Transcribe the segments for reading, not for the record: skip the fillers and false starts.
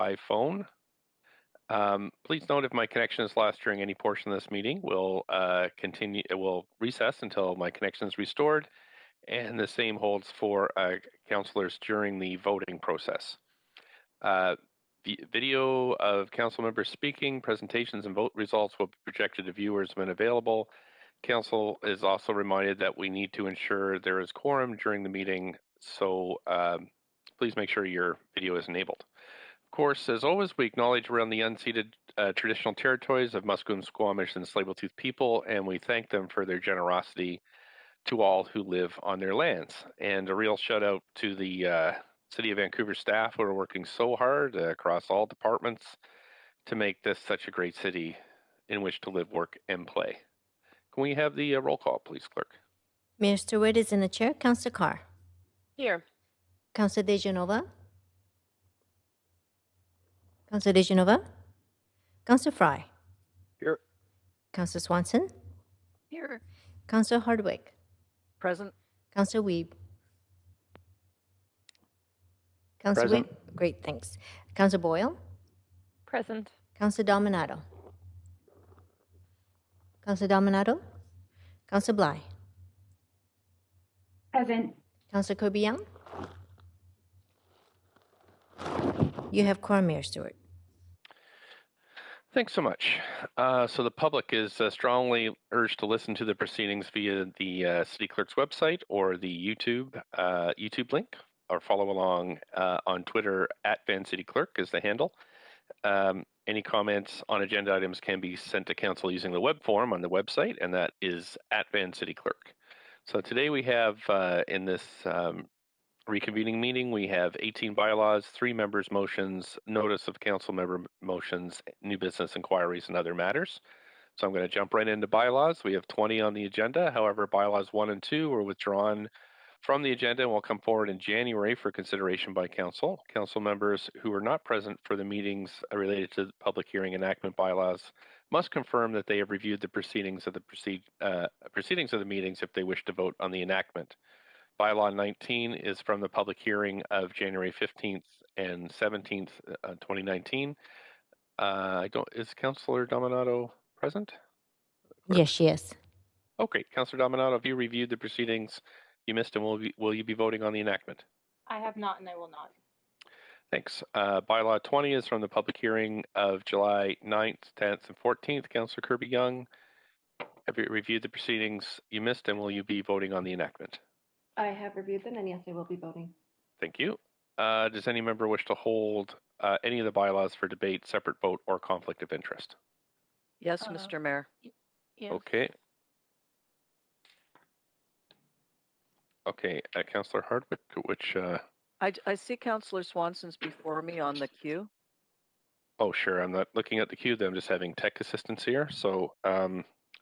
by phone. Please note if my connection is lost during any portion of this meeting, we'll recess until my connection is restored, and the same holds for councillors during the voting process. The video of council members speaking, presentations, and vote results will be projected to viewers when available. Council is also reminded that we need to ensure there is quorum during the meeting, so please make sure your video is enabled. Of course, as always, we acknowledge we're on the unceded traditional territories of Musqueam, Squamish, and Tsleil-Waututh people, and we thank them for their generosity to all who live on their lands. And a real shout out to the City of Vancouver staff who are working so hard across all departments to make this such a great city in which to live, work, and play. Can we have the roll call, please, Clerk? Mayor Stewart is in the chair. Councillor Carr. Here. Councillor DeGenova. Councillor DeGenova. Councillor Fry. Here. Councillor Swanson. Here. Councillor Hardwick. Present. Councillor Weeb. Councillor Weeb. Great, thanks. Councillor Boyle. Present. Councillor Dominato. Councillor Dominato. Councillor Bly. Present. Councillor Kirby-Young. You have quorum, Mayor Stewart. Thanks so much. So the public is strongly urged to listen to the proceedings via the City Clerk's website or the YouTube link, or follow along on Twitter at VanCityClerk is the handle. Any comments on agenda items can be sent to council using the web form on the website, and that is at VanCityClerk. So today we have in this reconvening meeting, we have 18 bylaws, 3 members' motions, notice of council member motions, new business inquiries, and other matters. So I'm going to jump right into bylaws. We have 20 on the agenda. However, bylaws 1 and 2 were withdrawn from the agenda and will come forward in January for consideration by council. Council members who are not present for the meetings related to the public hearing enactment bylaws must confirm that they have reviewed the proceedings of the meetings if they wish to vote on the enactment. Bylaw 19 is from the public hearing of January 15th and 17th, 2019. Is Councillor Dominato present? Yes, she is. Okay, Councillor Dominato, have you reviewed the proceedings you missed, and will you be voting on the enactment? I have not, and I will not. Thanks. Bylaw 20 is from the public hearing of July 9th, 10th, and 14th. Councillor Kirby-Young, have you reviewed the proceedings you missed, and will you be voting on the enactment? I have reviewed them, and yes, I will be voting. Thank you. Does any member wish to hold any of the bylaws for debate, separate vote, or conflict of interest? Yes, Mr. Mayor. Yes. Okay. Okay, Councillor Hardwick, which... I see Councillor Swanson's before me on the queue. Oh, sure. I'm not looking at the queue. I'm just having tech assistance here. So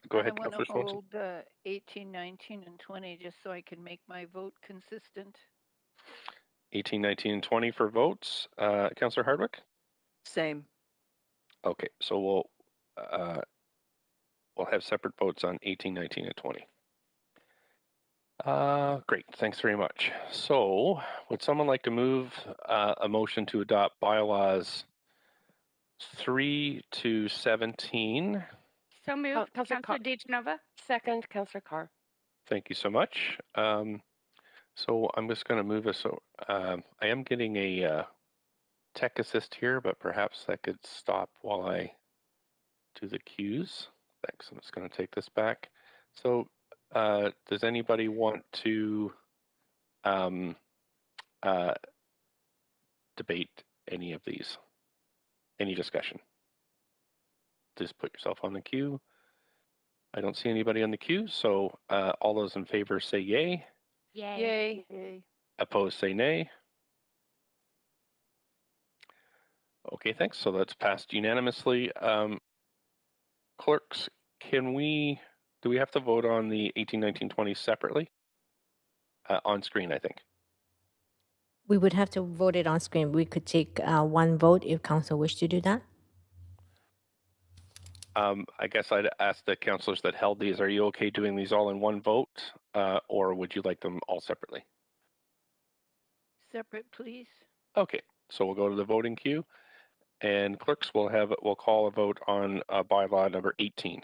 go ahead, Councillor Swanson. I want to hold 18, 19, and 20 just so I can make my vote consistent. 18, 19, and 20 for votes. Councillor Hardwick? Same. Okay, so we'll have separate votes on 18, 19, and 20. Great, thanks very much. So would someone like to move a motion to adopt bylaws 3 to 17? So moved. Councillor DeGenova. Second, Councillor Carr. Thank you so much. So I'm just going to move us. So I am getting a tech assist here, but perhaps that could stop while I do the cues. Thanks. I'm just going to take this back. So does anybody want to debate any of these? Any discussion? Just put yourself on the queue. I don't see anybody on the queue, so all those in favor say yay. Yay. Yay. Opposed say nay. Okay, thanks. So that's passed unanimously. Clerks, do we have to vote on the 18, 19, 20 separately? On screen, I think. We would have to vote it on screen. We could take one vote if council wish to do that. I guess I'd ask the councillors that held these, are you okay doing these all in one vote, or would you like them all separately? Separate, please. Okay, so we'll go to the voting queue. And clerks will call a vote on bylaw number 18.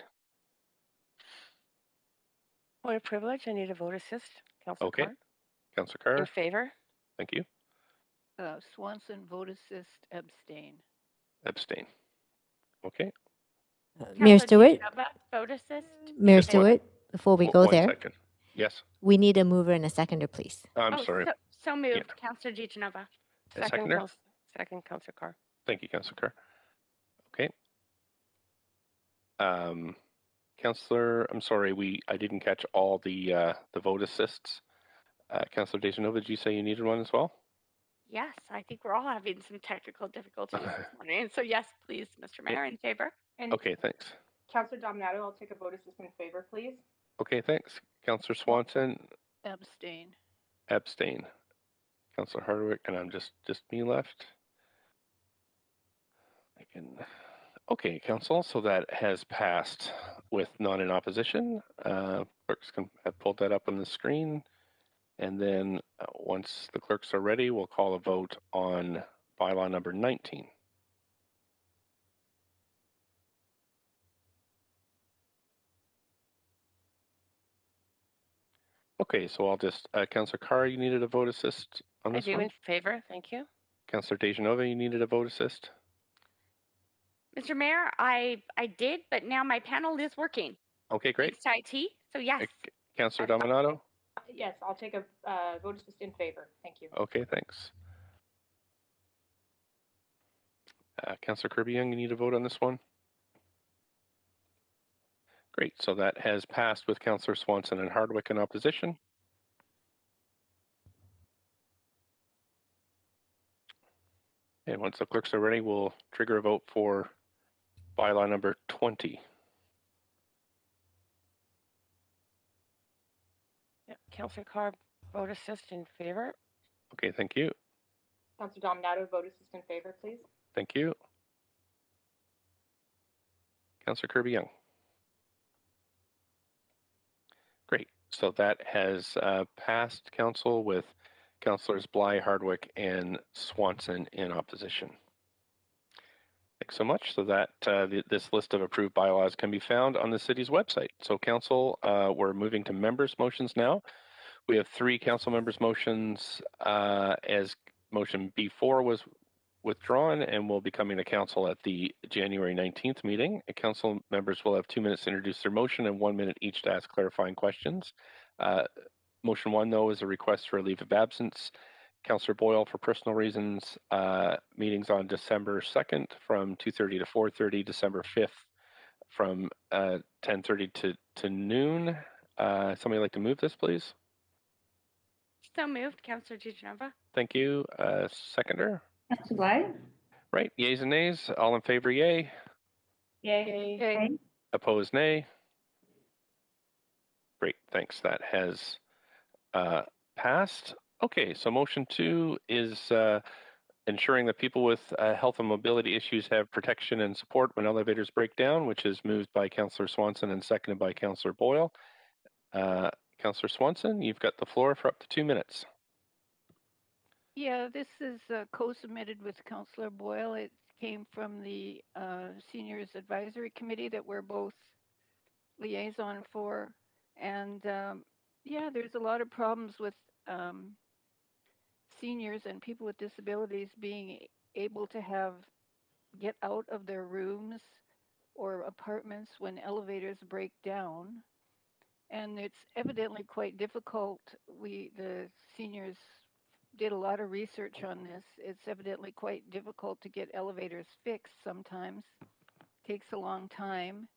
Point of privilege, I need a vote assist. Councillor Okay. Carr. Councillor Carr. In favor. Thank you. Swanson, vote assist, abstain. Abstain. Okay. Mayor Stewart, DiGenova, vote assist. Mayor Just one- Stewart, before we go One there, second. Yes. we need a mover and a seconder, please. I'm sorry. So moved, Councillor DiGenova. A Second, seconder? second, Councillor Carr. Thank you, Councillor Carr. Okay. Councillor, I'm sorry, I didn't catch all the vote assists. Councillor DeGenova, did you say you needed one as well? Yes, I think we're all having some technical difficulties this morning. So yes, please, Mr. Mayor, in favor. And Okay, thanks. Councillor Dominato, I'll take a vote assist in favor, please. Okay, thanks. Councillor Swanson, Abstain. abstain. Councillor Hardwick, and I'm just me left. Okay, Council, so that has passed with none in opposition. Clerks can have pulled that up on the screen. And then once the clerks are ready, we'll call a vote on bylaw number 19. Okay, so I'll just, Councillor Carr, you needed a vote assist on I this do one? in favor, thank you. Councillor DeGenova, you needed a vote assist? Mr. Mayor, I did, but now my panel is working. Okay, great. Thanks to IT. So yes. Councillor Dominato? Yes, I'll take a vote assist in favor. Thank you. Okay, thanks. Councillor Kirby-Young, you need a vote on this one? Great, so that has passed with Councillor Swanson and Hardwick in opposition. And once the clerks are ready, we'll trigger a vote for bylaw number 20. Yep. Councillor Carr, vote assist in favor. Okay, thank you. Councillor Dominato, vote assist in favor, please. Thank you. Councillor Kirby-Young. Great, so that has passed Council with Councillors Bly, Hardwick, and Swanson in opposition. Thanks so much. So that this list of approved bylaws can be found on the city's website. So Council, we're moving to members' motions now. We have 3 council members' motions as motion B4 was withdrawn and will be coming to council at the January 19th meeting. Council members will have 2 minutes to introduce their motion and 1 minute each to ask clarifying questions. Motion 1, though, is a request for a leave of absence. Councillor Boyle, for personal reasons, meetings on December 2nd from 2:30 to 4:30, December 5th from 10:30 to noon. Somebody like to move this, please? So moved, Councillor DiGenova. Thank you. Seconder? Councillor Bly? Right, yays and nays. All in favor, yay. Yay. Yay. Opposed, nay. Great, thanks. That has passed. Okay, so motion 2 is ensuring that people with health and mobility issues have protection and support when elevators break down, which is moved by Councillor Swanson and seconded by Councillor Boyle. Councillor Swanson, you've got the floor for up to 2 minutes. Yeah, this is co-submitted with Councillor Boyle. It came from the Seniors Advisory Committee that we're both liaison for. And yeah, there's a lot of problems with seniors and people with disabilities being able to get out of their rooms or apartments when elevators break down. And it's evidently quite difficult. The seniors did a lot of research on this. It's evidently quite difficult to get elevators fixed sometimes. Takes a long time.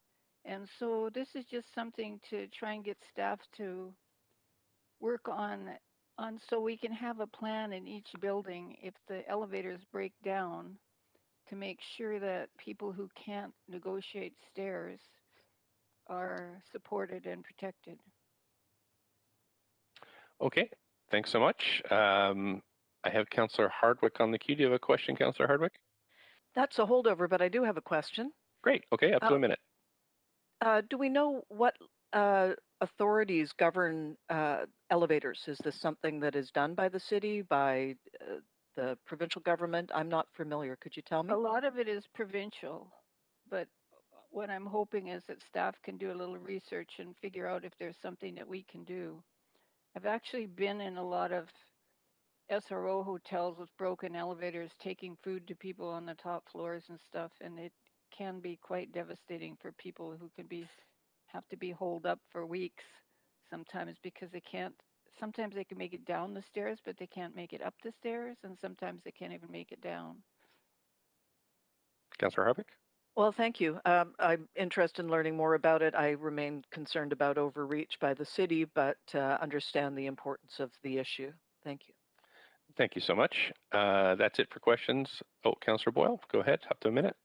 And so this is just something to try and get staff to work on so we can have a plan in each building if the elevators break down to make sure that people who can't negotiate stairs are supported and protected. Okay, thanks so much. I have Councillor Hardwick on the queue. Do you have a question, Councillor Hardwick? That's a holdover, but I do have a question. Great, okay, up to a minute. Do we know what authorities govern elevators? Is this something that is done by the city, by the provincial government? I'm not familiar. Could you tell me? A lot of it is provincial, but what I'm hoping is that staff can do a little research and figure out if there's something that we can do. I've actually been in a lot of SRO hotels with broken elevators taking food to people on the top floors and stuff, and it can be quite devastating for people who have to be holed up for weeks sometimes because sometimes they can make it down the stairs, but they can't make it up the stairs, and sometimes they can't even make it down. Councillor Harvick? Well, thank you. I'm interested in learning more about it. I remain concerned about overreach by the city, but understand the importance of the issue. Thank you. Thank you so much. That's it for questions. Oh, Councillor Boyle, go ahead, up to a minute.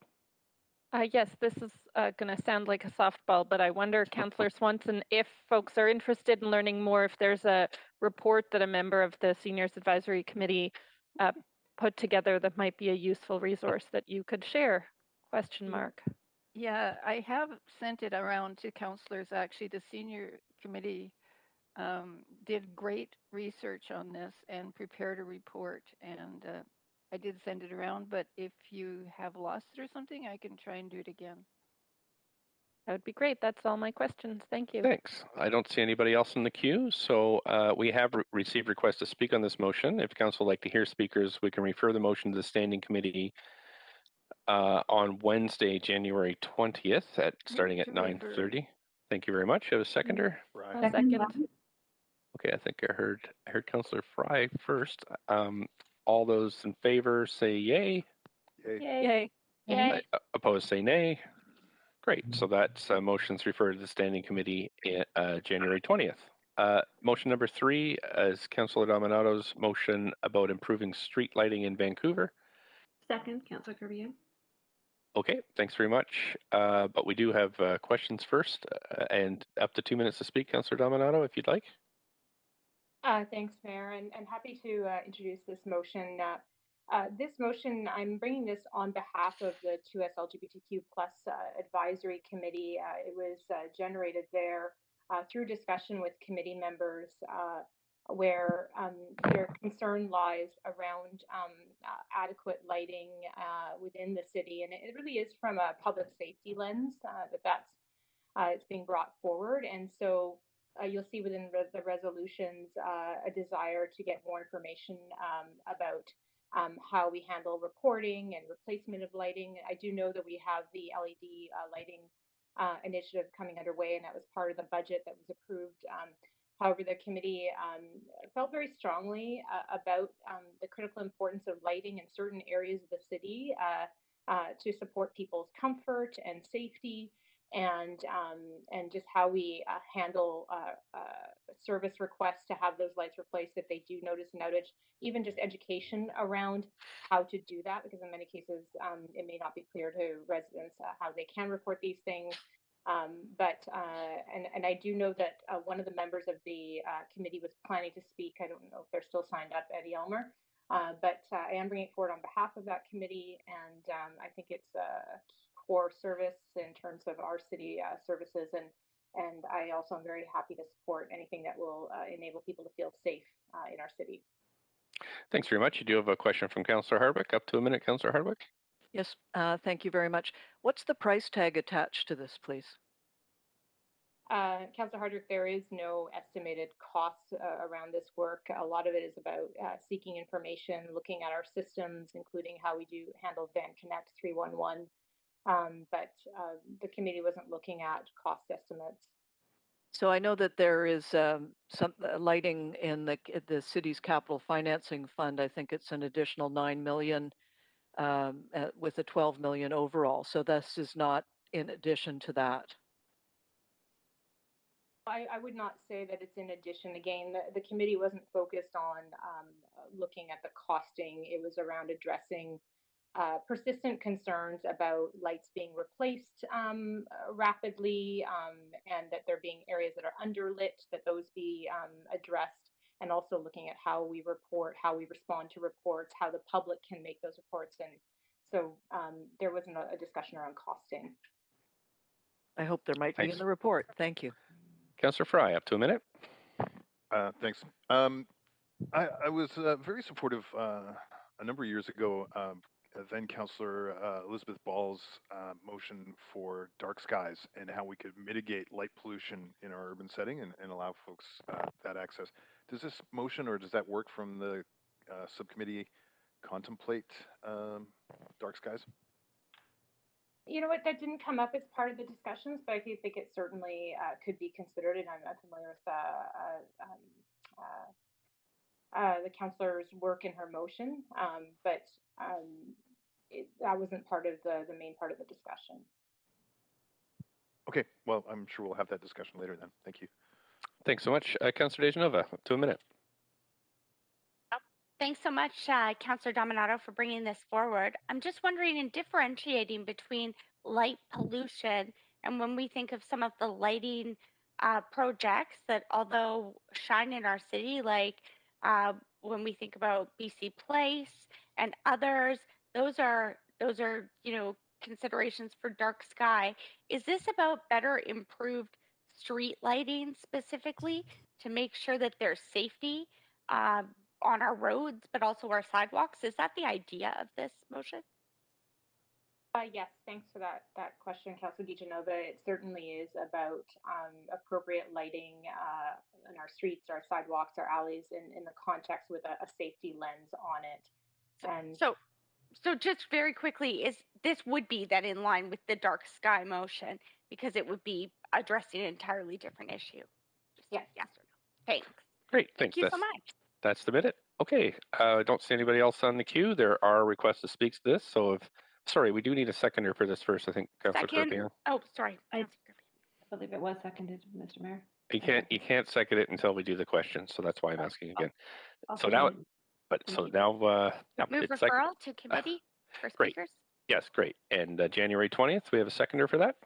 Yes, this is going to sound like a softball, but I wonder, Councillor Swanson, if folks are interested in learning more, if there's a report that a member of the Seniors Advisory Committee put together that might be a useful resource that you could share? Question mark. Yeah, I have sent it around to councillors. Actually, the senior committee did great research on this and prepared a report, and I did send it around, but if you have lost it or something, I can try and do it again. That would be great. That's all my questions. Thank you. Thanks. I don't see anybody else in the queue, so we have received requests to speak on this motion. If council would like to hear speakers, we can refer the motion to the standing committee on Wednesday, January 20th, starting at 9:30. Thank you very much. Have a seconder? A second. Okay, I think I heard Councillor Fry first. All those in favor say yay. Yay. Yay. Opposed say nay. Great. So that's motions referred to the standing committee January 20th. Motion number 3 is Councillor Dominato's motion about improving street lighting in Vancouver. Second, Councillor Kirby. Okay, thanks very much. But we do have questions first, and up to 2 minutes to speak, Councillor Dominato, if you'd like. Thanks, Mayor, and happy to introduce this motion. This motion, I'm bringing this on behalf of the 2S LGBTQ plus advisory committee. It was generated there through discussion with committee members where their concern lies around adequate lighting within the city. And it really is from a public safety lens that's it's being brought forward. And so you'll see within the resolutions a desire to get more information about how we handle reporting and replacement of lighting. I do know that we have the LED lighting initiative coming underway, and that was part of the budget that was approved. However, the committee felt very strongly about the critical importance of lighting in certain areas of the city to support people's comfort and safety, and just how we handle service requests to have those lights replaced if they do notice an outage. Even just education around how to do that, because in many cases it may not be clear to residents how they can report these things. And I do know that one of the members of the committee was planning to speak. I don't know if they're still signed up, Eddie Elmer. But I am bringing it forward on behalf of that committee, and I think it's a core service in terms of our city services, and I also am very happy to support anything that will enable people to feel safe in our city. Thanks very much. You do have a question from Councillor Hardwick. Up to a minute, Councillor Hardwick. Yes, thank you very much. What's the price tag attached to this, please? Councillor Hardwick, there is no estimated cost around this work. A lot of it is about seeking information, looking at our systems, including how we do handle Van Connect 311. But the committee wasn't looking at cost estimates. So I know that there is some lighting in the city's capital financing fund. I think it's an additional $9 million with a $12 million overall. So this is not in addition to that. I would not say that it's in addition. Again, the committee wasn't focused on looking at the costing. It was around addressing persistent concerns about lights being replaced rapidly, and that there being areas that are underlit, that those be addressed, and also looking at how we report, how we respond to reports, how the public can make those reports. And so there wasn't a discussion around costing. I hope there might be in the report. Thank you. Councillor Fry, up to a minute. Thanks. I was very supportive a number of years ago, then Councillor Elizabeth Ball's motion for dark skies and how we could mitigate light pollution in our urban setting and allow folks that access. Does this motion or does that work from the subcommittee contemplate dark skies? You know what, that didn't come up as part of the discussions, but I do think it certainly could be considered, and I'm familiar with the councillor's work in her motion, but that wasn't part of the main part of the discussion. Okay, well, I'm sure we'll have that discussion later then. Thank you. Thanks so much. Councillor Dejanova, up to a minute. Thanks so much, Councillor Dominato, for bringing this forward. I'm just wondering, in differentiating between light pollution and when we think of some of the lighting projects that, although shine in our city, like when we think about BC Place and others, those are considerations for dark sky. Is this about better improved street lighting specifically to make sure that there's safety on our roads, but also our sidewalks? Is that the idea of this motion? Yes, thanks for that question, Councillor Dejanova. It certainly is about appropriate lighting in our streets, our sidewalks, our alleys, in the context with a safety lens on it. And so just very quickly, this would be then in line with the dark sky motion because it would be addressing an entirely different issue? Yes. Yes or no? Thanks. Great, Thank you so much. That's the minute. Okay, I don't see anybody else on the queue. There are requests to speak to this, so sorry, we do need a seconder for this first, I think, Councillor Kirby. Oh, sorry. I believe it was seconded, Mr. Mayor. You can't second it until we do the question, so that's why I'm asking again. So now, move it's referral to committee for great. speakers. Yes, great. And January 20th, we have a seconder for that.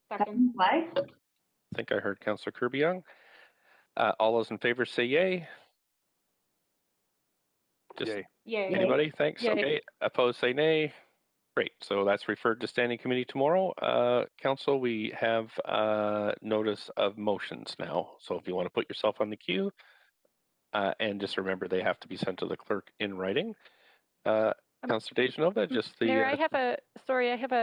Second. Why? I think I heard Councillor Kirby Young. All those in favor say yay. Just Yay. Anybody? Thanks. Yay. Okay. Opposed say nay. Great. So that's referred to standing committee tomorrow. Council, we have notice of motions now. So if you want to put yourself on the queue, and just remember they have to be sent to the clerk in writing. Councillor Dejanova, just the. Mayor, I have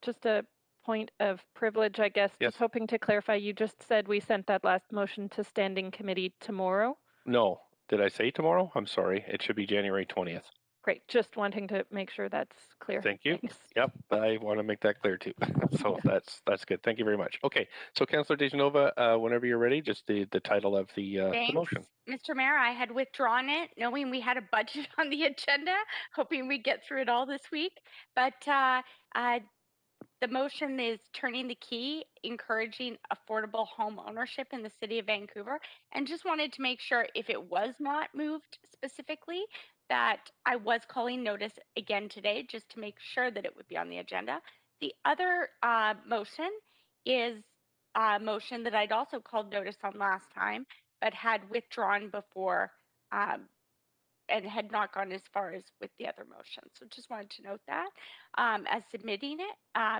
just a point of privilege, I guess. Yes. Just hoping to clarify. You just said we sent that last motion to standing committee tomorrow. No. Did I say tomorrow? I'm sorry. It should be January 20th. Great. Just wanting to make sure that's clear. Thank you. Thanks. Yep, I want to make that clear too. So that's good. Thank you very much. Okay, so Councillor Dejanova, whenever you're ready, just the title of the motion. Mr. Mayor, I had withdrawn it, knowing we had a budget on the agenda, hoping we'd get through it all this week. But the motion is turning the key, encouraging affordable home ownership in the city of Vancouver, and just wanted to make sure if it was not moved specifically, that I was calling notice again today, just to make sure that it would be on the agenda. The other motion is a motion that I'd also called notice on last time, but had withdrawn before and had not gone as far as with the other motion. So just wanted to note that as submitting it.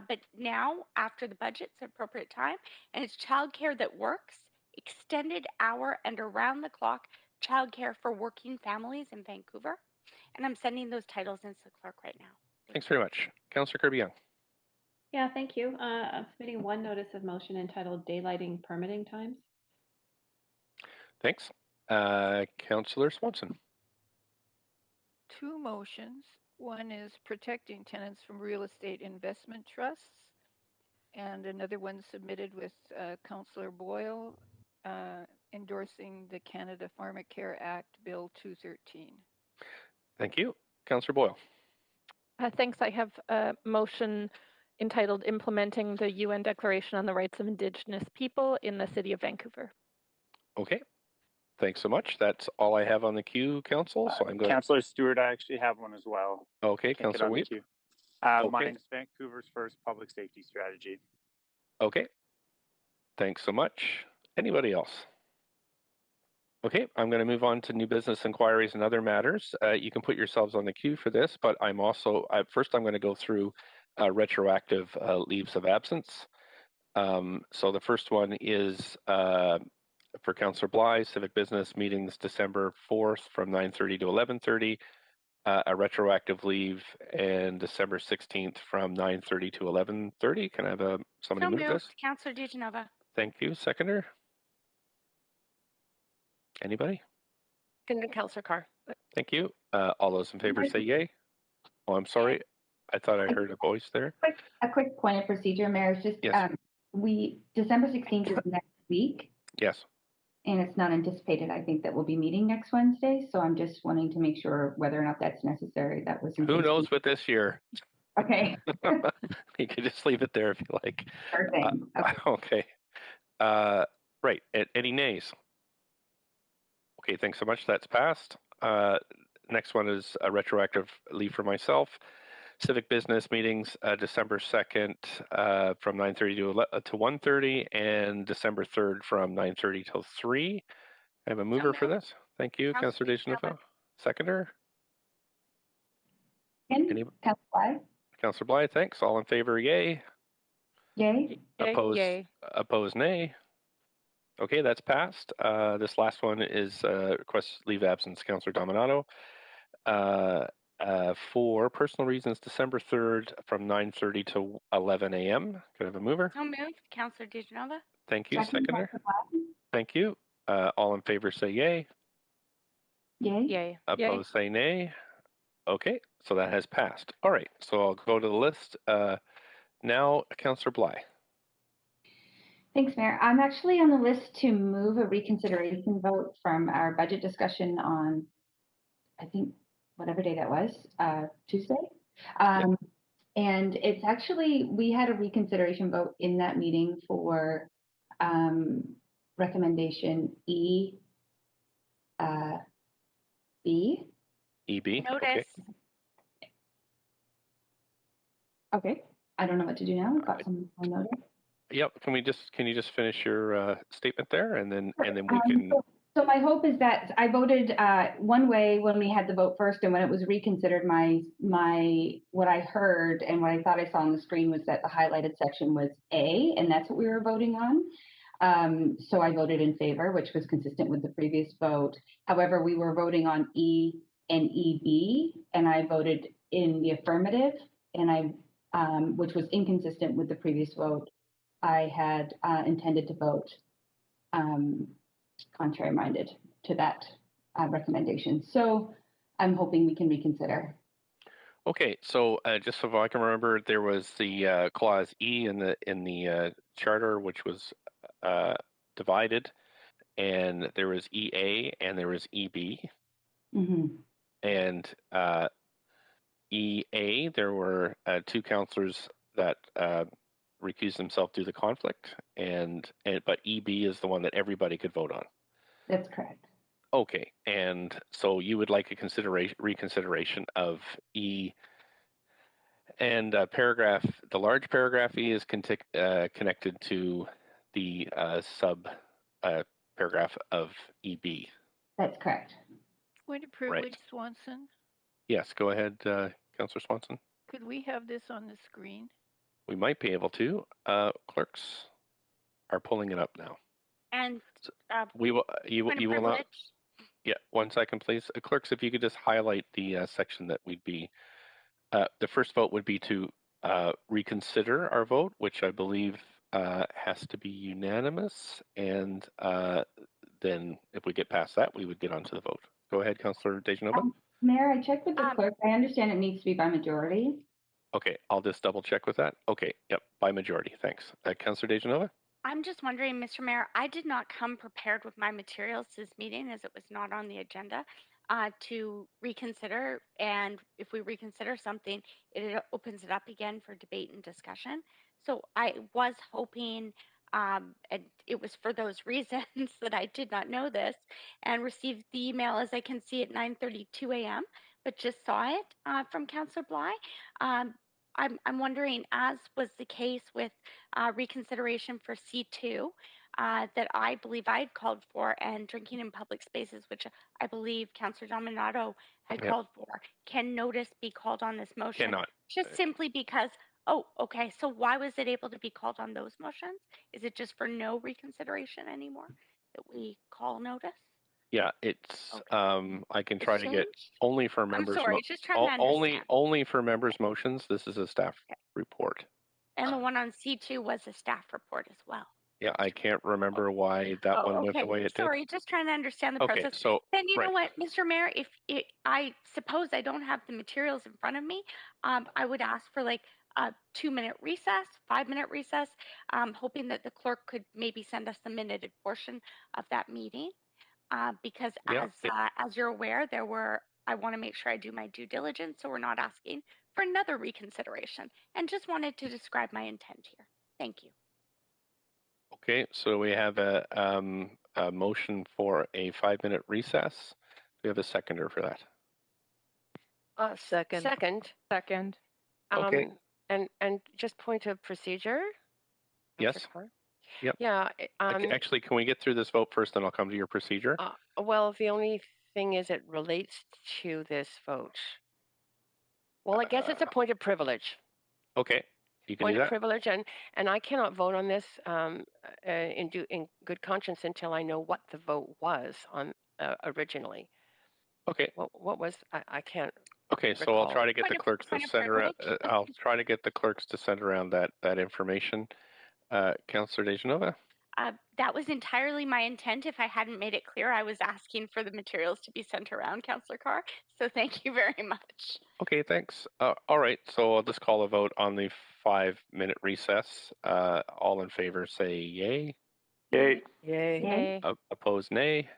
But now, after the budget's an appropriate time, and it's childcare that works, extended hour and around-the-clock childcare for working families in Vancouver. And I'm sending those titles into the clerk right now. Thanks very much. Councillor Kirby Young. Yeah, thank you. I'm submitting one notice of motion entitled Daylighting Permitting Times. Thanks. Councillor Swanson. Two motions. One is protecting tenants from real estate investment trusts, and another one submitted with Councillor Boyle endorsing the Canada Pharmacare Act Bill 213. Thank you. Councillor Boyle. Thanks. I have a motion entitled Implementing the UN Declaration on the Rights of Indigenous People in the City of Vancouver. Okay. Thanks so much. That's all I have on the queue, Council. So I'm going. Councillor Stewart, I actually have one as well. Okay, Councillor Weep. Okay. Mine's Vancouver's first public safety strategy. Okay. Thanks so much. Anybody else? Okay, I'm going to move on to new business inquiries and other matters. You can put yourselves on the queue for this, but I'm also, first I'm going to go through retroactive leaves of absence. So the first one is for Councillor Bly, civic business meetings December 4th from 9:30 to 11:30, a retroactive leave, and December 16th from 9:30 to 11:30. Can I have somebody So move moved, this? Councillor DeGenova. Thank you. Seconder? Anybody? Second, Councillor Carr. Thank you. All those in favor say yay. Oh, I'm sorry. I thought I heard a voice there. A quick point of procedure, Mayor. It's just Yes. December 16th is next week, Yes. and it's not anticipated, I think, that we'll be meeting next Wednesday. So I'm just wanting to make sure whether or not that's necessary. That was Who knows with this year? Okay. You can just leave it there if you like. Sure thing. Okay. Right. Any nays? Okay, thanks so much. That's passed. Next one is a retroactive leave for myself. Civic business meetings, December 2nd from 9:30 to 1:30, and December 3rd from 9:30 till 3. I have a mover for this. Thank you, Councillor DeGenova. Seconder? Councillor Bly? Councillor Bly, thanks. All in favor, yay. Yay. Opposed, nay. Okay, that's passed. This last one is request leave of absence, Councillor Dominato. For personal reasons, December 3rd from 9:30 to 11 a.m. Could I have a mover? So moved, Councillor DeGenova. Thank you, seconder. Thank you. All in favor say yay. Yay. Opposed say nay. Okay, so that has passed. All right, so I'll go to the list. Now, Councillor Bly. Thanks, Mayor. I'm actually on the list to move a reconsideration vote from our budget discussion on, I think, whatever day that was, Tuesday. And it's actually, we had a reconsideration vote in that meeting for recommendation EB. EB. Notice. Okay. I don't know what to do now. I've got some notice. Yep. Can you just finish your statement there, and then we can. So my hope is that I voted one way when we had the vote first, and when it was reconsidered, what I heard and what I thought I saw on the screen was that the highlighted section was A, and that's what we were voting on. So I voted in favor, which was consistent with the previous vote. However, we were voting on E and EB, and I voted in the affirmative, and which was inconsistent with the previous vote. I had intended to vote contrary-minded to that recommendation. So I'm hoping we can reconsider. Okay, so just so I can remember, there was the clause E in the charter, which was divided, and there was EA and there was EB. Mm-hmm. And EA, there were two councillors that recused themselves due to conflict, but EB is the one that everybody could vote on. That's correct. Okay, and so you would like a reconsideration of E, and the large paragraph E is connected to the sub paragraph of EB. That's correct. Point of privilege, Swanson. Yes, go ahead, Councillor Swanson. Could we have this on the screen? We might be able to. Clerks are pulling it up now. And you will not. Yeah, 1 second, please. Clerks, if you could just highlight the section that we'd be. The first vote would be to reconsider our vote, which I believe has to be unanimous, and then if we get past that, we would get onto the vote. Go ahead, Councillor DeGenova. Mayor, I checked with the clerk. I understand it needs to be by majority. Okay, I'll just double check with that. Okay, yep, by majority. Thanks. Councillor DeGenova? I'm just wondering, Mr. Mayor, I did not come prepared with my materials to this meeting as it was not on the agenda to reconsider. And if we reconsider something, it opens it up again for debate and discussion. So I was hoping, and it was for those reasons that I did not know this and received the email, as I can see, at 9:32 a.m., but just saw it from Councillor Bly. I'm wondering, as was the case with reconsideration for C2 that I believe I had called for, and drinking in public spaces, which I believe Councillor Dominato had called for, can notice be called on this motion? Cannot. Just simply because, oh, okay, so why was it able to be called on those motions? Is it just for no reconsideration anymore? that we call notice? Yeah, it's, Okay. I can It's try to get changed? only for I'm members, sorry, just trying to understand. only for members' motions. This is a staff Okay. report. And the one on C2 was a staff report as well. Yeah, I can't remember why that one went the Okay. way it did. Sorry, just trying to understand the Okay, process. so, Then you know right. what, Mr. Mayor, if I suppose I don't have the materials in front of me, I would ask for like a 2-minute recess, 5-minute recess, hoping that the clerk could maybe send us the minuted portion of that meeting. Because Yeah, as you're aware, I want to make sure I do my due diligence, so we're not asking for another reconsideration. And just wanted to describe my intent here. Thank you. okay, so we have a motion for a 5-minute recess. Do we have a seconder for that? Second. Second. Okay. And just point of procedure. Yes. Counselor Carr? Yep. Yeah. Actually, can we get through this vote first, then I'll come to your procedure? Well, the only thing is it relates to this vote. Well, I guess it's a point of privilege. Okay, you can Point do of that. privilege, and I cannot vote on this in good conscience until I know what the vote was on originally. Okay. What was I can't. Okay, so recall. I'll try to get Point the of- clerks to point of send around. privilege. I'll try to get the clerks to send around that information. Councillor Dejanova. That was entirely my intent. If I hadn't made it clear, I was asking for the materials to be sent around, Councillor Carr. So thank you very much. Okay, thanks. All right, so I'll just call a vote on the 5-minute recess. All in favor say yay. Yay. Yay. Opposed nay.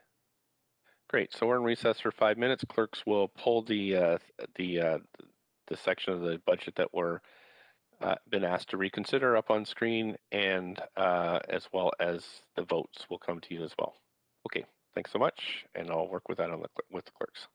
Great. So we're in recess for 5 minutes. Clerks will pull the section of the budget that we're been asked to reconsider up on screen, and as well as the votes will come to you as well. Okay. Thanks so much, and I'll work with that with the clerks.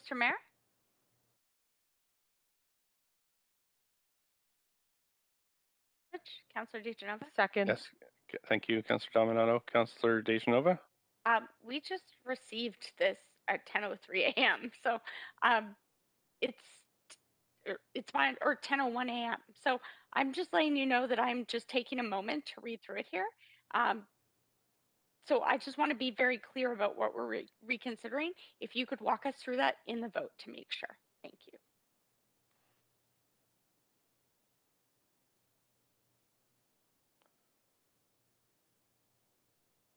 Mr. Mayor? Councillor DeGenova? Second. Yes. Thank you, Councillor Dominato. Councillor DeGenova? We just received this at 10:03 a.m. So it's fine, or 10:01 a.m. So I'm just letting you know that I'm just taking a moment to read through it here. So I just want to be very clear about what we're reconsidering. If you could walk us through that in the vote to make sure. Thank you.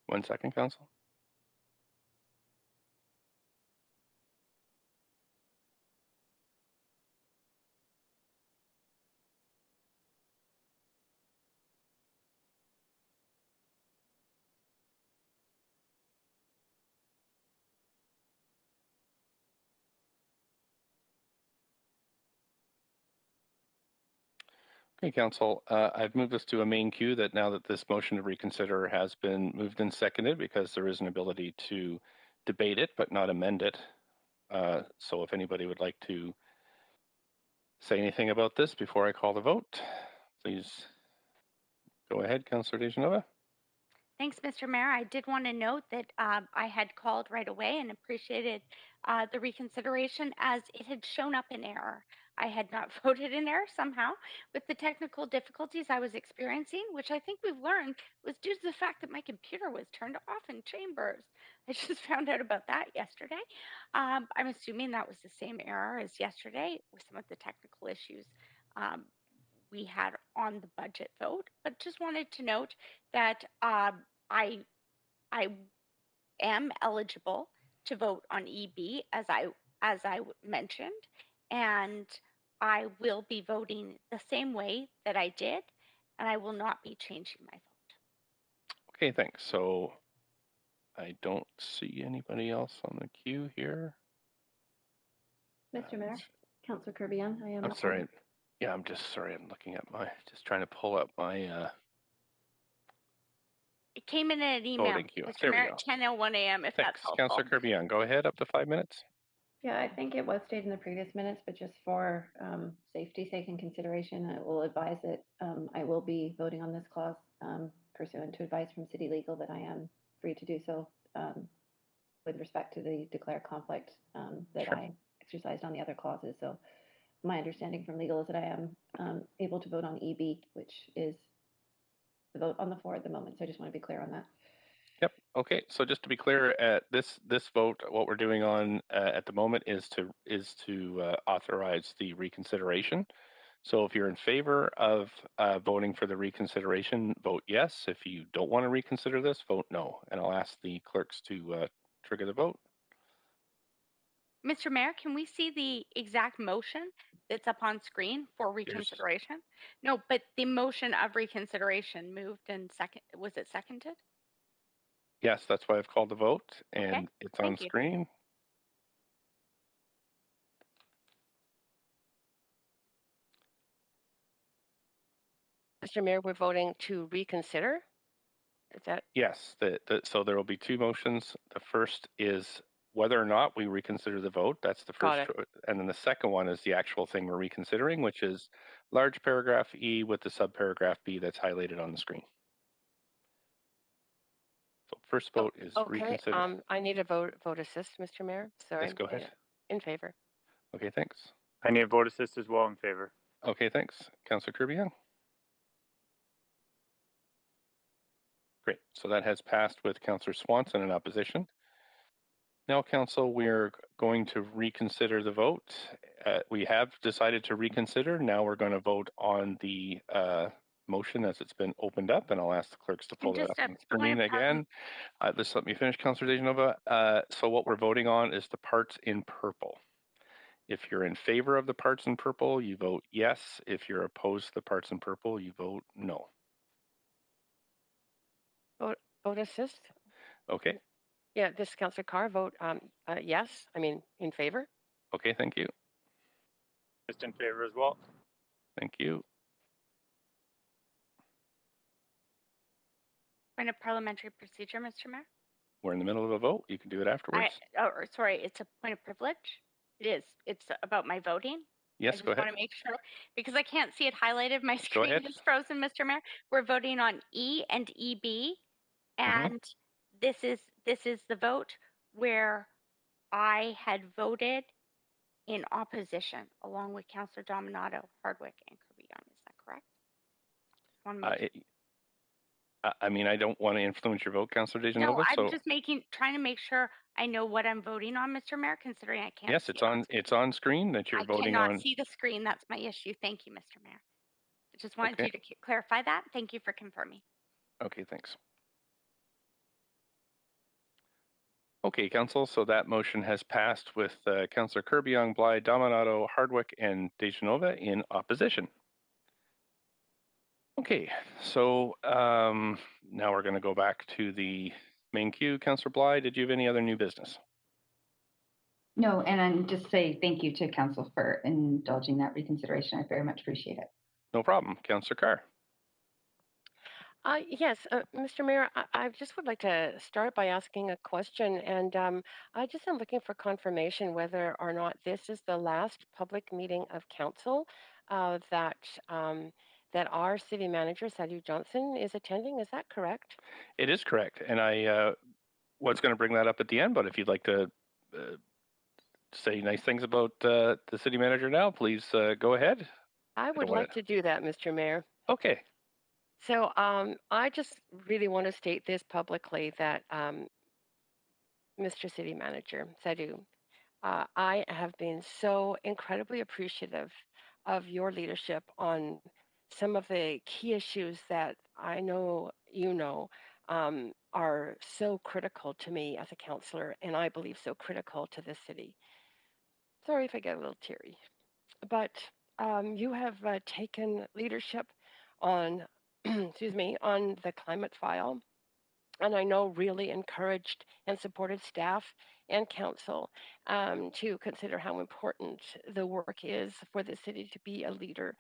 One second, Council. Okay, Council, I've moved us to a main queue that now that this motion to reconsider has been moved and seconded, because there is an ability to debate it but not amend it. So if anybody would like to say anything about this before I call the vote, please go ahead, Councillor DeGenova. Thanks, Mr. Mayor. I did want to note that I had called right away and appreciated the reconsideration, as it had shown up in error. I had not voted in error somehow with the technical difficulties I was experiencing, which I think we've learned was due to the fact that my computer was turned off in chambers. I just found out about that yesterday. I'm assuming that was the same error as yesterday with some of the technical issues we had on the budget vote, but just wanted to note that I am eligible to vote on EB as I mentioned, and I will be voting the same way that I did, and I will not be changing my vote. Okay, thanks. So I don't see anybody else on the queue here. Mr. Mayor, Councillor Kirby-Young, I am. I'm sorry. Yeah, I'm just sorry. I'm looking at just trying to pull up my It came in an email, voting queue. Mr. There we Mayor, go. at 10:01 a.m. If Thanks, that's helpful. Councillor Kirby-Young. Go ahead, up to 5 minutes. Yeah, I think it was stated in the previous minutes, but just for safety's sake and consideration, I will advise that I will be voting on this clause pursuant to advice from City Legal that I am free to do so with respect to the declared conflict that Sure. I exercised on the other clauses. So my understanding from legal is that I am able to vote on EB, which is the vote on the floor at the moment. So I just want to be clear on that. Yep. Okay. So just to be clear, at this vote, what we're doing on at the moment is to authorize the reconsideration. So if you're in favor of voting for the reconsideration, vote yes. If you don't want to reconsider this, vote no. And I'll ask the clerks to trigger the vote. Mr. Mayor, can we see the exact motion that's up on screen for reconsideration? No, but the motion of reconsideration moved and was it seconded? Yes, that's why I've called the vote, and Okay, it's on screen. Mr. Mayor, we're voting to reconsider. Is that? Yes, so there will be two motions. The first is whether or not we reconsider the vote. That's the first choice. And then the second one is the actual thing we're reconsidering, which is large paragraph E with the subparagraph B that's highlighted on the screen. So first vote is reconsider. I need a vote assist, Mr. Mayor. Sorry. Yes, go ahead. In favor. Okay, thanks. I need a vote assist as well in favor. Okay, thanks. Councillor Kirby-Young. Great. So that has passed with Councillor Swanson in opposition. Now, Council, we're going to reconsider the vote. We have decided to reconsider. Now we're going to vote on the motion as it's been opened up, and I'll ask the clerks to pull that up on the screen again. Just let me finish, Councillor DeGenova. So what we're voting on is the parts in purple. If you're in favor of the parts in purple, you vote yes. If you're opposed to the parts in purple, you vote no. Vote assist? Okay. Yeah, this is Councillor Carr. Vote yes. I mean, in favor. Okay, thank you. Just in favor as well. Thank you. Point of parliamentary procedure, Mr. Mayor. We're in the middle of a vote. You can do it afterwards. Sorry, it's a point of privilege. It is. It's about my voting. Yes, I go just ahead. want to make sure, because I can't see it highlighted. My Go screen ahead. is frozen, Mr. Mayor. We're voting on E and EB, and this is the vote where I had voted in opposition, along with Councillor Dominato, Hardwick, and Kirby-Young. Is that correct? Just want to make sure. I mean, I don't want to influence your vote, Councillor No, Dejanova. I'm So just trying to make sure I know what I'm voting on, Mr. Mayor, considering I can't yes, see it's it on on. screen. It's on screen that you're I voting cannot on. see the screen. That's my issue. Thank you, Mr. Mayor. I just wanted Okay. you to clarify that. Thank you for confirming. Okay. Thanks. Okay, Council. So that motion has passed with Councillor Kirby-Young, Bly, Dominato, Hardwick, and Dejanova in opposition. Okay, so now we're going to go back to the main queue. Councillor Bly, did you have any other new business? No, and I'm just say thank you to Council for indulging that reconsideration. I very much appreciate it. No problem. Councillor Carr. Yes, Mr. Mayor, I just would like to start by asking a question, and I just am looking for confirmation whether or not this is the last public meeting of council that that our city manager, Sadhu Johnson, is attending. Is that correct? It is correct, and I was going to bring that up at the end, but if you'd like to say nice things about the city manager now, please go ahead. I would like to do that, Mr. Mayor. Okay. So I just really want to state this publicly that Mr. City Manager Sadhu, I have been so incredibly appreciative of your leadership on some of the key issues that I know you know are so critical to me as a councillor, and I believe so critical to this city. Sorry if I get a little teary, but you have taken leadership on, excuse me, on the climate file, and I know really encouraged and supported staff and council to consider how important the work is for the city to be a leader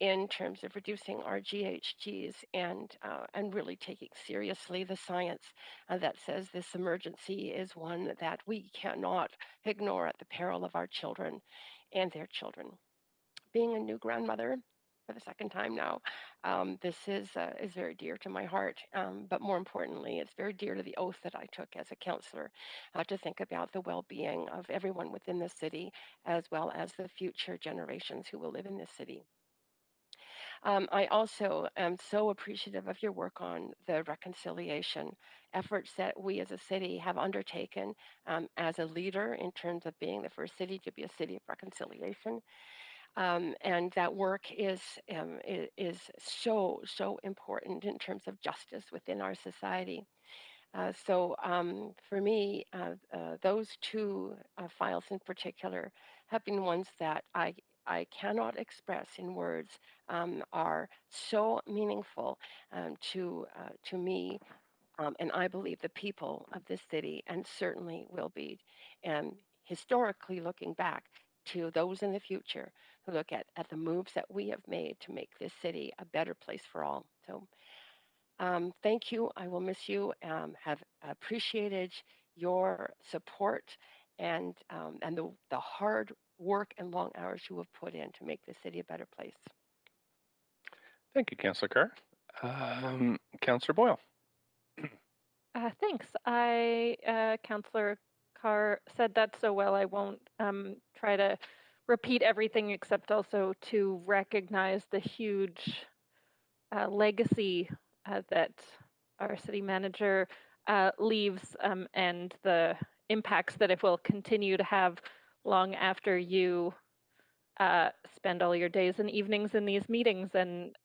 in terms of reducing our GHGs and really taking seriously the science that says this emergency is one that we cannot ignore at the peril of our children and their children. Being a new grandmother for the second time now, this is very dear to my heart. But more importantly, it's very dear to the oath that I took as a councillor to think about the well-being of everyone within the city, as well as the future generations who will live in this city. I also am so appreciative of your work on the reconciliation efforts that we as a city have undertaken as a leader in terms of being the first city to be a city of reconciliation. And that work is so important in terms of justice within our society. So for me, those two files in particular have been ones that I cannot express in words, are so meaningful to me, and I believe the people of this city, and certainly will be, historically looking back to those in the future who look at the moves that we have made to make this city a better place for all. So thank you. I will miss you. Have appreciated your support and the hard work and long hours you have put in to make this city a better place. Thank you, Councillor Carr. Councillor Boyle. Thanks. Councillor Carr said that so well. I won't try to repeat everything except also to recognize the huge legacy that our city manager leaves and the impacts that it will continue to have long after you spend all your days and evenings in these meetings, and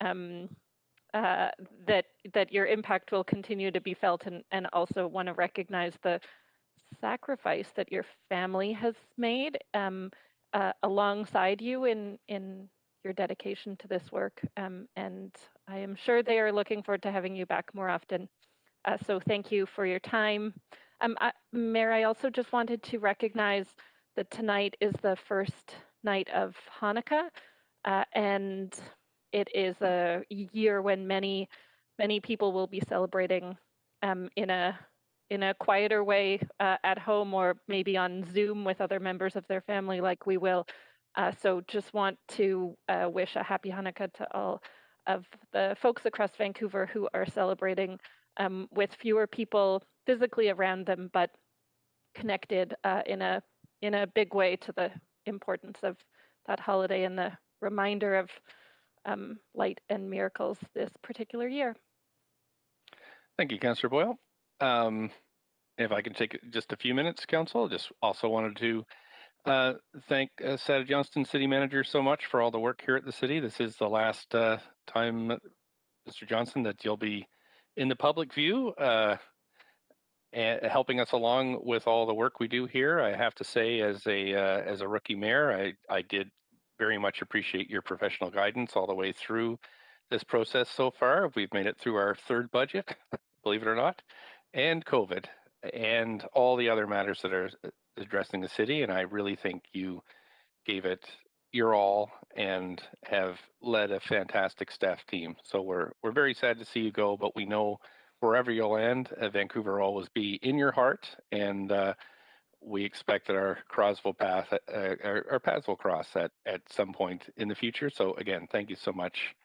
that your impact will continue to be felt, and also want to recognize the sacrifice that your family has made alongside you in your dedication to this work. And I am sure they are looking forward to having you back more often. So thank you for your time. Mayor, I also just wanted to recognize that tonight is the first night of Hanukkah, and it is a year when many people will be celebrating in a in a quieter way at home or maybe on Zoom with other members of their family like we will. So just want to wish a happy Hanukkah to all of the folks across Vancouver who are celebrating with fewer people physically around them, but connected in a big way to the importance of that holiday and the reminder of light and miracles this particular year. Thank you, Councillor Boyle. If I can take just a few minutes, Council, just also wanted to thank Sada Johnston, City Manager, so much for all the work here at the city. This is the last time, Mr. Johnson, that you'll be in the public view, and helping us along with all the work we do here. I have to say, as a rookie mayor, I did very much appreciate your professional guidance all the way through this process so far. We've made it through our third budget, believe it or not, and COVID, and all the other matters that are addressing the city. And I really think you gave it your all and have led a fantastic staff team. So we're very sad to see you go, but we know wherever you'll land, Vancouver will always be in your heart, and we expect that our paths will cross at some point in the future. So again, thank you so much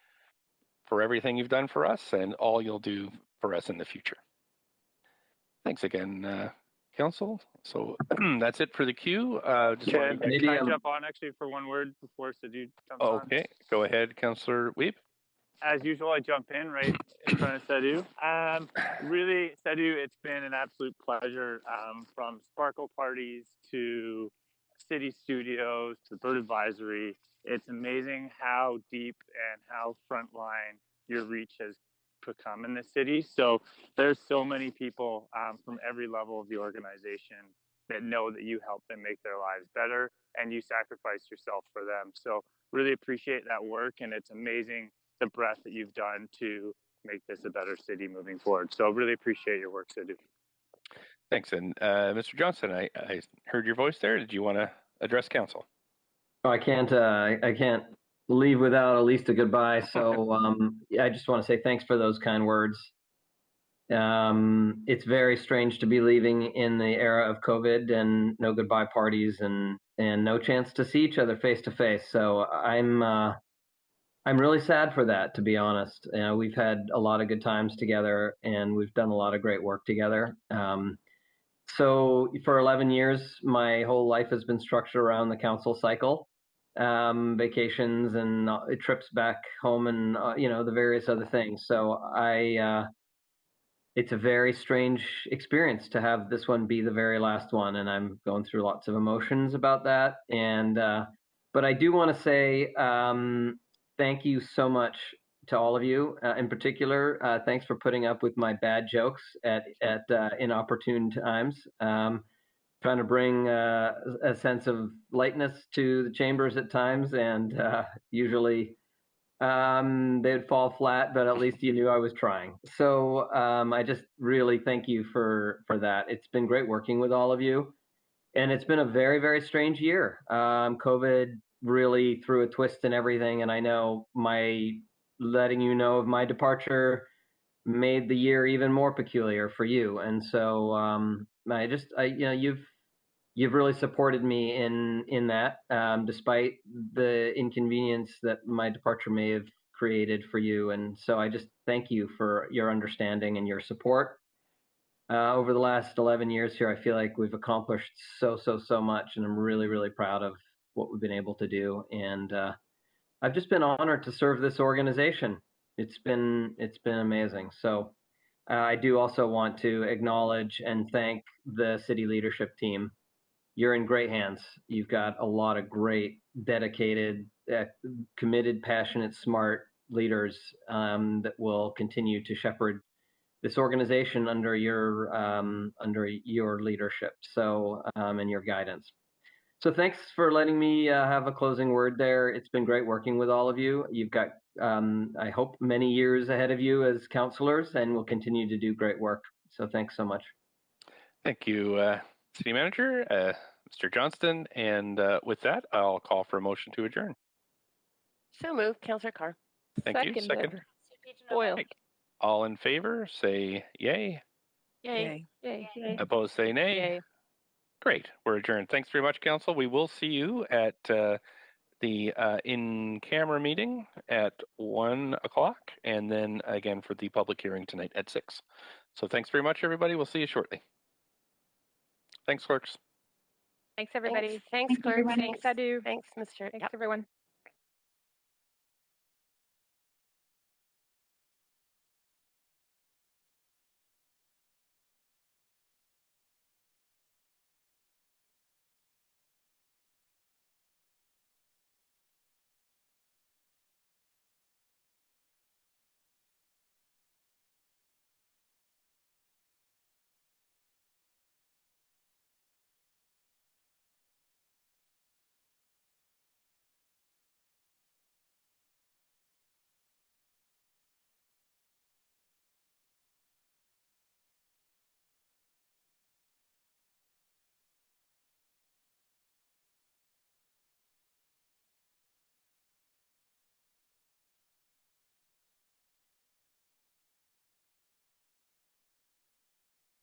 for everything you've done for us and all you'll do for us in the future. Thanks again, Council. So that's it for the queue. Can I jump on actually for one word before Sadhu jumps on? Okay, go ahead, Councillor Weeb. As usual, I jump in right in front of Sadhu. Really, Sadhu, it's been an absolute pleasure, from Sparkle parties to city studios to bird advisory. It's amazing how deep and how frontline your reach has become in the city. So there's so many people from every level of the organization that know that you help them make their lives better and you sacrifice yourself for them. So really appreciate that work, and it's amazing the breadth that you've done to make this a better city moving forward. So really appreciate your work, Sadhu. Thanks. And Mr. Johnson, I heard your voice there. Did you want to address council? Oh, I can't leave without at least a goodbye. So I just want to say thanks for those kind words. It's very strange to be leaving in the era of COVID and no goodbye parties and no chance to see each other face to face. So I'm really sad for that, to be honest. We've had a lot of good times together and we've done a lot of great work together. So for 11 years, my whole life has been structured around the council cycle, vacations and trips back home and, the various other things. So it's a very strange experience to have this one be the very last one. And I'm going through lots of emotions about that. And, but I do want to say, thank you so much to all of you. In particular, thanks for putting up with my bad jokes at inopportune times. Trying to bring a sense of lightness to the chambers at times, and usually they'd fall flat, but at least you knew I was trying. So I just really thank you for that. It's been great working with all of you, and it's been a very, very strange year. COVID really threw a twist in everything, and I know my letting you know of my departure made the year even more peculiar for you. And so you've really supported me in that, despite the inconvenience that my departure may have created for you. And so I just thank you for your understanding and your support. Over the last 11 years here, I feel like we've accomplished so much, and I'm really, really proud of what we've been able to do. And I've just been honored to serve this organization. It's been amazing. So I do also want to acknowledge and thank the city leadership team. You're in great hands. You've got a lot of great, dedicated, committed, passionate, smart leaders that will continue to shepherd this organization under your leadership. So and your guidance. So thanks for letting me have a closing word there. It's been great working with all of you. You've got, I hope, many years ahead of you as councillors, and will continue to do great work. So thanks so much. Thank you, City Manager, Mr. Johnston. And with that, I'll call for a motion to adjourn. So moved, Councillor Carr. Thank you. Seconder. Boyle. All in favor, say yay. Yay. Yay. Yay. Opposed, say nay. Yay. Great. We're adjourned. Thanks very much, Council. We will see you at the in-camera meeting at 1 o'clock, and then again for the public hearing tonight at 6. So thanks very much, everybody. We'll see you shortly. Thanks, clerks. Thanks, everybody. Thanks, clerk. Thanks, Adu. Thanks, Mr. Thanks, everyone.